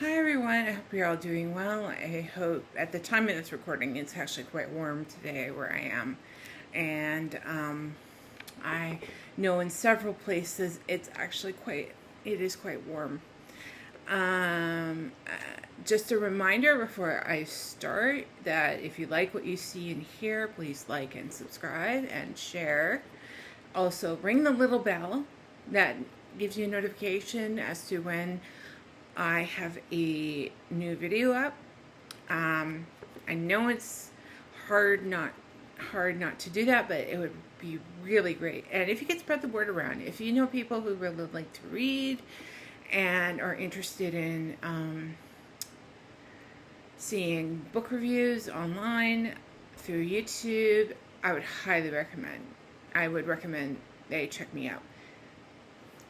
Hi everyone, I hope you're all doing well. I hope at the time of this recording it's actually quite warm today where I am. And I know in several places it is quite warm. Just a reminder before I start that if you like what you see and hear, please like and subscribe and share. Also, ring the little bell that gives you a notification as to when I have a new video up. I know it's hard not to do that, but it would be really great. And if you could spread the word around, if you know people who really like to read and are interested in seeing book reviews online through YouTube, I would highly recommend. I would recommend they check me out.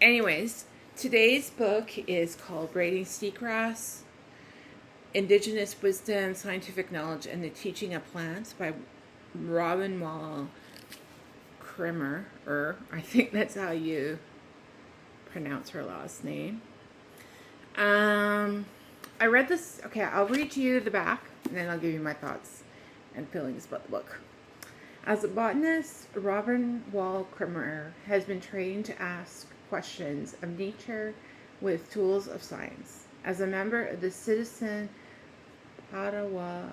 Anyways, today's book is called Braiding Sweetgrass, Indigenous Wisdom, Scientific Knowledge, and the Teaching of Plants by Robin Wall Kimmerer. I think that's how you pronounce her last name. I read this. Okay, I'll read to you the back, and then I'll give you my thoughts and feelings about the book. As a botanist, Robin Wall Kimmerer has been trained to ask questions of nature with tools of science. As a member of the citizen Potawatomi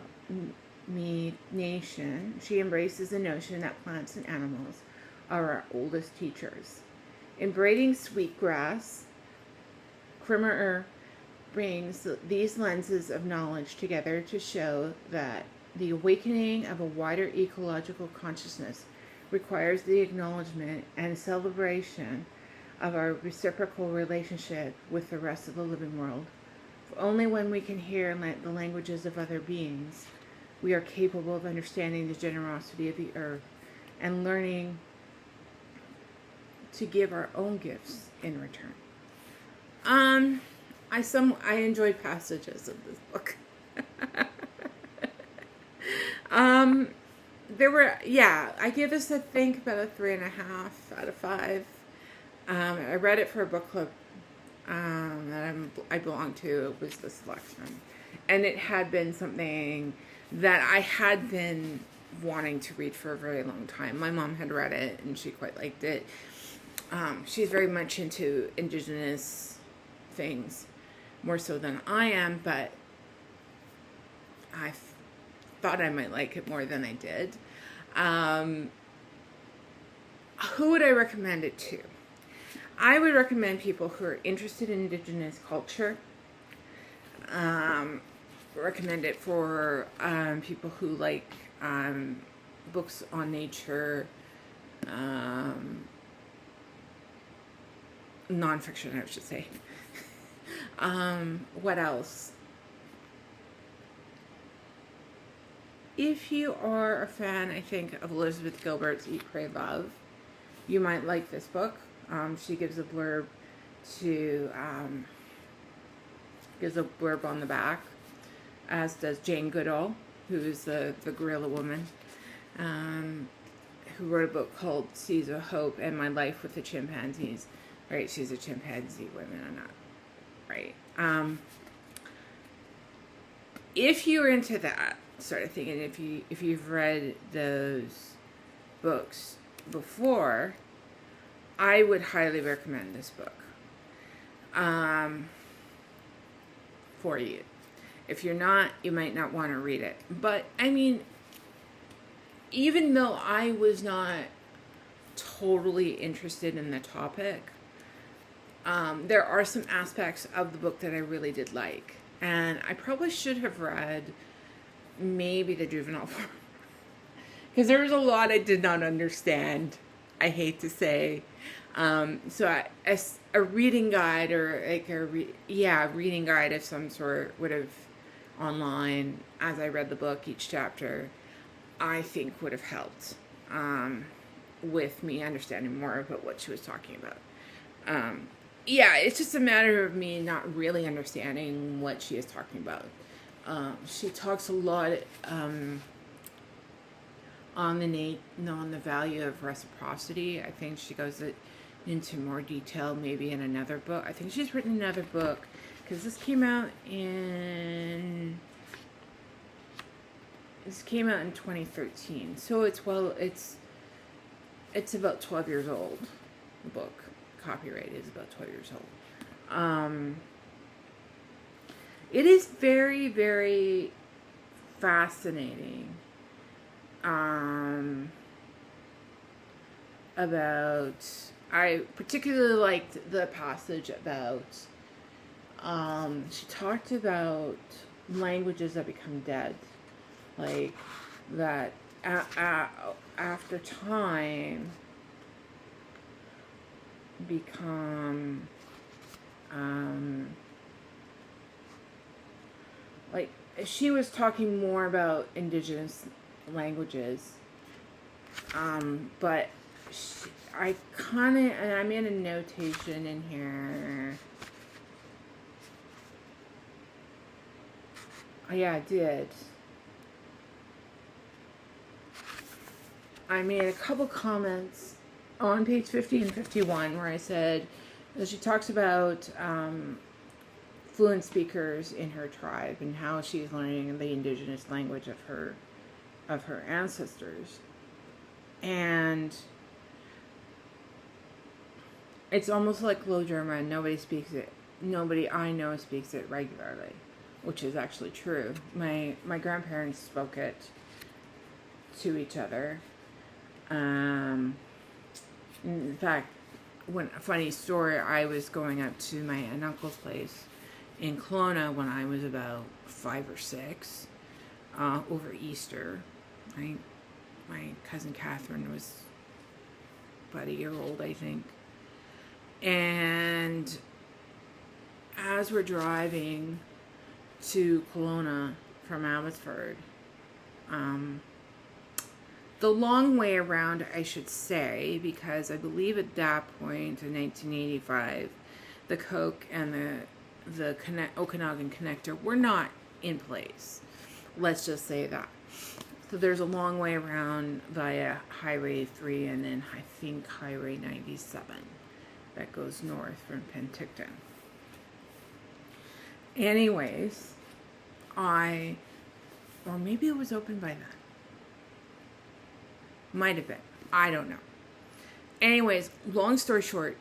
Nation, she embraces the notion that plants and animals are our oldest teachers. In Braiding Sweetgrass, Kimmerer brings these lenses of knowledge together to show that the awakening of a wider ecological consciousness requires the acknowledgement and celebration of our reciprocal relationship with the rest of the living world. For only when we can hear the languages of other beings, we are capable of understanding the generosity of the earth and learning to give our own gifts in return. I enjoyed passages of this book. I give this, I think, about a 3.5 out of 5. I read it for a book club that I belonged to. It was the selection. And it had been something that I had been wanting to read for a very long time. My mom had read it, and she quite liked it. She's very much into Indigenous things, more so than I am, but I thought I might like it more than I did. Who would I recommend it to? I would recommend people who are interested in Indigenous culture. Recommend it for people who like books on nature, nonfiction, I should say. What else? If you are a fan, I think, of Elizabeth Gilbert's Eat, Pray, Love, you might like this book. She gives a blurb on the back, as does Jane Goodall, who is the gorilla woman, who wrote a book called Seeds of Hope and My Life with the Chimpanzees. Right, she's a chimpanzee woman, I'm not. Right. If you're into that sort of thing, and if you've read those books before, I would highly recommend this book for you. If you're not, you might not want to read it. But, I mean, even though I was not totally interested in the topic, there are some aspects of the book that I really did like. And I probably should have read maybe the juvenile form, because there was a lot I did not understand, I hate to say. So a reading guide, or like a reading guide of some sort would have online as I read the book, each chapter, I think would have helped with me understanding more about what she was talking about. It's just a matter of me not really understanding what she is talking about. She talks a lot on the value of reciprocity. I think she goes into more detail maybe in another book. I think she's written another book because this came out in 2013. So it's about 12 years old. The book copyright is about 12 years old. It is very, very fascinating. I particularly liked the passage about, she talked about languages that become dead, like that after time become, like she was talking more about indigenous languages, but I kind of, and I made a notation in here. Oh yeah, I did. I made a couple comments on page 50 and 51 where I said, she talks about fluent speakers in her tribe and how she's learning the indigenous language of her ancestors. And it's almost like Low German. Nobody speaks it. Nobody I know speaks it regularly, which is actually true. My grandparents spoke it to each other. In fact, a funny story, I was going up to my aunt and uncle's place in Kelowna when I was about 5 or 6, over Easter. My cousin Catherine was about a year old, I think. And as we're driving to Kelowna from Abbotsford, the long way around, I should say, because I believe at that point in 1985, the Coke and the Okanagan connector were not in place. Let's just say that. So there's a long way around via Highway 3 and then I think Highway 97 that goes north from Penticton. Anyways, or maybe it was open by then. Might have been. I don't know. Anyways, long story short,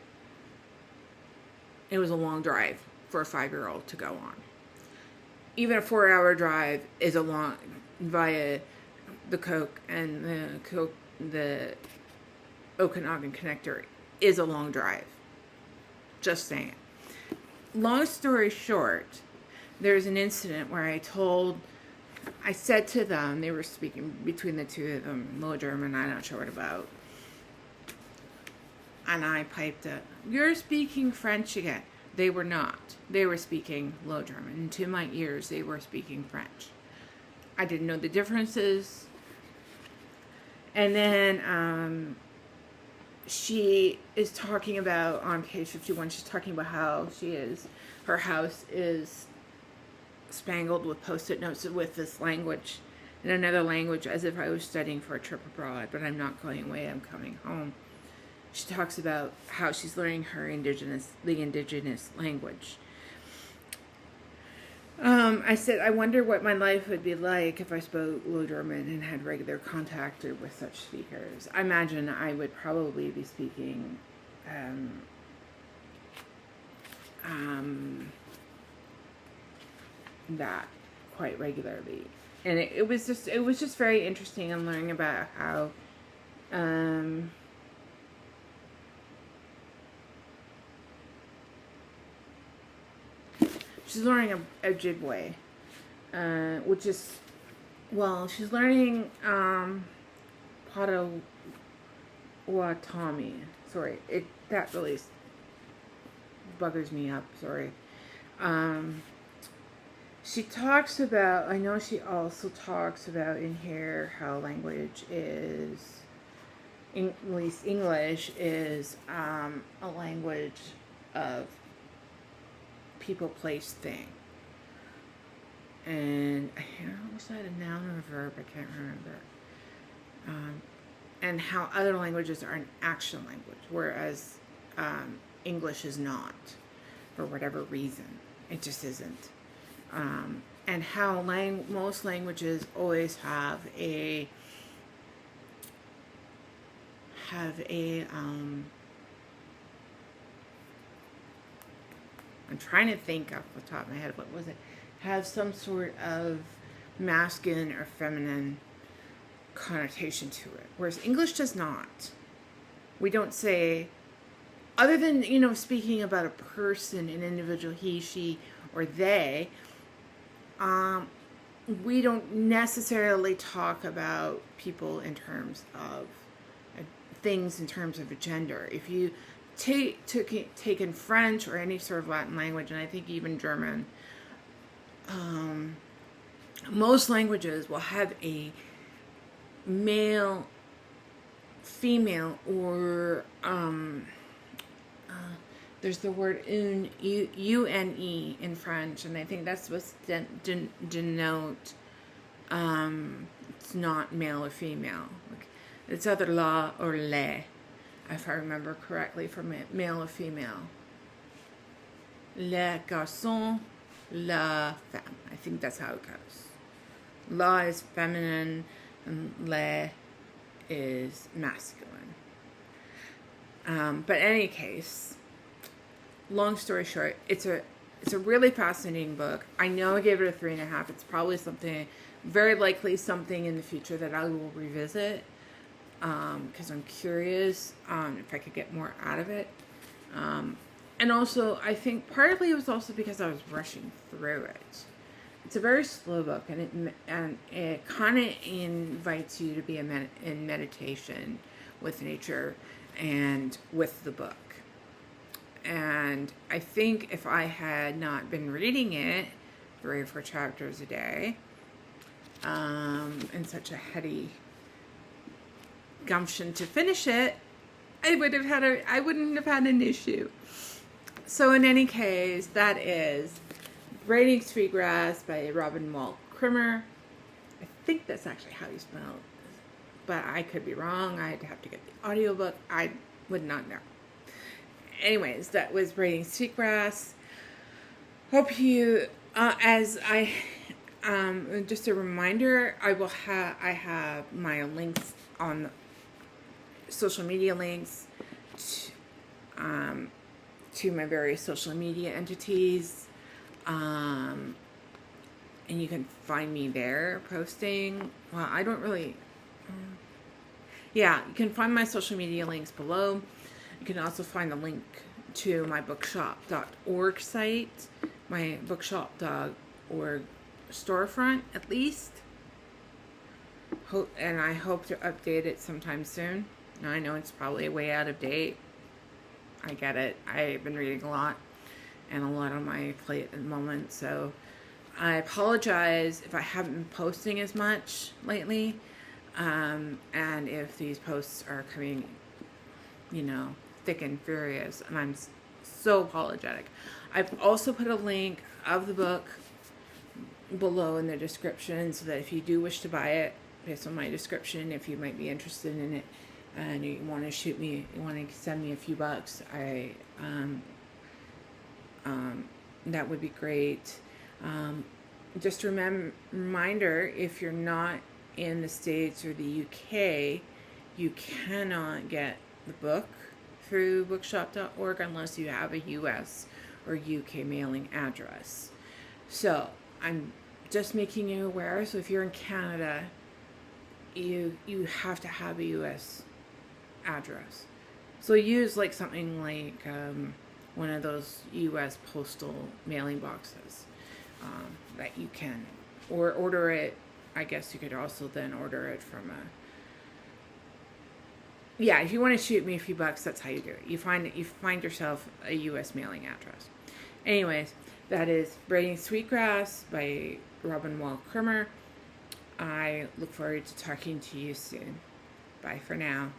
it was a long drive for a 5-year-old to go on. Even a 4-hour drive is a long, via the Coke and the Okanagan connector is a long drive. Just saying. Long story short, there's an incident where I said to them, they were speaking between the two of them, Low German, I'm not sure what about. And I piped up, "You're speaking French again." They were not. They were speaking Low German. And to my ears, they were speaking French. I didn't know the differences. And then she is talking about, on page 51, she's talking about how her house is spangled with post-it notes with this language, in another language, as if I was studying for a trip abroad, but I'm not going away, I'm coming home. She talks about how she's learning the indigenous language. I said, I wonder what my life would be like if I spoke Low German and had regular contact with such speakers. I imagine I would probably be speaking that quite regularly, and it was just very interesting in learning about how she's learning Ojibwe, which is, well, she's learning Potawatomi. Sorry, that really buggers me up. Sorry. She talks about, I know she also talks about in here how language is, at least English is a language of people, place, thing. And was that a noun or a verb? I can't remember. And how other languages are an action language, whereas English is not, for whatever reason. It just isn't. And how most languages always have a I'm trying to think off the top of my head, what was it? Have some sort of masculine or feminine connotation to it, whereas English does not. We don't say, other than, speaking about a person, an individual, he, she, or they, we don't necessarily talk about people in terms of things in terms of a gender. If you take in French or any sort of Latin language, and I think even German, most languages will have a male, female, or there's the word une in French, and I think that's supposed to denote it's not male or female. It's either la or le, if I remember correctly, for male or female. Le garçon, la femme. I think that's how it goes. La is feminine, and le is masculine. But in any case, long story short, it's a really fascinating book. I know I gave it a 3.5. It's probably very likely something in the future that I will revisit, because I'm curious if I could get more out of it. And also, I think partly it was also because I was rushing through it. It's a very slow book, and it kind of invites you to be in meditation with nature and with the book. And I think if I had not been reading it 3 or 4 chapters a day, in such a heady gumption to finish it, I wouldn't have had an issue. So in any case, that is Braiding Sweetgrass by Robin Wall Kimmerer. I think that's actually how you spell it, but I could be wrong. I'd have to get the audiobook. I would not know. Anyways, that was Braiding Sweetgrass. Hope you, just a reminder, I have my links on social media links to my various social media entities, and you can find me there posting. Well, I don't really, you can find my social media links below. You can also find the link to my bookshop.org site, my bookshop.org storefront, at least. And I hope to update it sometime soon. Now, I know it's probably way out of date. I get it. I've been reading a lot and a lot on my plate at the moment, so I apologize if I haven't been posting as much lately, and if these posts are coming, thick and furious, and I'm so apologetic. I've also put a link of the book below in the description, so that if you do wish to buy it, based on my description, if you might be interested in it, and you want to send me a few bucks, that would be great. Just a reminder, if you're not in the States or the UK, you cannot get the book through bookshop.org unless you have a US or UK mailing address. So I'm just making you aware. So if you're in Canada, you have to have a US address. So use something like one of those US postal mailing boxes that you can, or order it. I guess you could also then order it from if you want to shoot me a few bucks, that's how you do it. You find yourself a US mailing address. Anyways, that is Braiding Sweetgrass by Robin Wall Kimmerer. I look forward to talking to you soon. Bye for now.